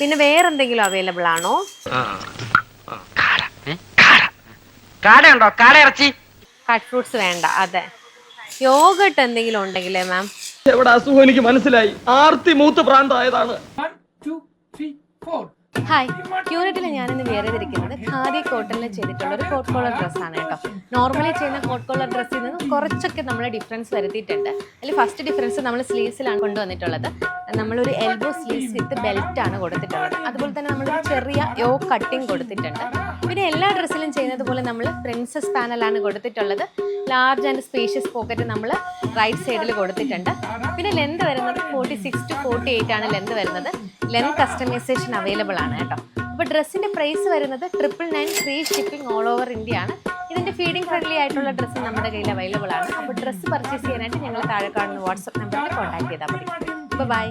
പിന്നെ വേറെ എന്തെങ്കിലും അവൈലബിൾ ആണോ? കാടയുണ്ടോ? കാട ഇറച്ചി. കട്ട് ഫ്രൂട്ട്സ് വേണ്ട. അതെ, യോഗട്ട് എന്തെങ്കിലും ഉണ്ടെങ്കിലേ മാം. എവിടെ അസുഖം എനിക്ക് മനസ്സിലായി. ആർത്തി മൂത്ത് പ്രാന്തായതാണ്. ഹായ്, ക്യൂരിറ്റിൽ ഞാനിന്ന് വേറെ ചെയ്തിരിക്കുന്നത് ഖാദി കോട്ടണിൽ ചെയ്തിട്ടുള്ള ഒരു കോട്ട് കോളർ ഡ്രസ്സാണ് കേട്ടോ. നോർമലി ചെയ്യുന്ന കോട്ട് കോളർ ഡ്രസ്സിൽ നിന്ന് കുറച്ചൊക്കെ നമ്മൾ ഡിഫറൻസ് വരുത്തിയിട്ടുണ്ട്. അതിൽ ഫസ്റ്റ് ഡിഫറൻസ് നമ്മൾ സ്ലീവ്സിലാണ് കൊണ്ടുവന്നിട്ടുള്ളത്. നമ്മളൊരു എൽബോ സ്ലീവ്സ് വിത്ത് ബെൽറ്റാണ് കൊടുത്തിട്ടുള്ളത്. അതുപോലെ തന്നെ നമ്മളൊരു ചെറിയ യോ കട്ടിങ് കൊടുത്തിട്ടുണ്ട്. പിന്നെ എല്ലാ ഡ്രസ്സിലും ചെയ്യുന്നത് പോലെ നമ്മൾ പ്രിൻസസ് പാനലാണ് കൊടുത്തിട്ടുള്ളത്. ലാർജ് ആൻഡ് സ്പേഷ്യസ് പോക്കറ്റ് നമ്മൾ റൈറ്റ് സൈഡിൽ കൊടുത്തിട്ടുണ്ട്. പിന്നെ ലെന്ത് വരുന്നത് 46 to 48 ആണ് ലെന്ത് വരുന്നത്. ലെന്ത് കസ്റ്റമൈസേഷൻ അവൈലബിൾ ആണ് കേട്ടോ. അപ്പോൾ ഡ്രസ്സിൻ്റെ പ്രൈസ് വരുന്നത് 999 free shipping all over India ആണ്. ഇതിൻ്റെ ഫീഡിംഗ് ഫ്രണ്ട്ലി ആയിട്ടുള്ള ഡ്രസ്സ് നമ്മുടെ കയ്യിൽ അവൈലബിൾ ആണ്. അപ്പോൾ ഡ്രസ്സ് പർച്ചേസ് ചെയ്യാനായിട്ട് ഞങ്ങൾ താഴെ കാണുന്ന വാട്സപ്പ് നമ്പറിൽ കോൺടാക്ട് ചെയ്താൽ മതി. ബൈ.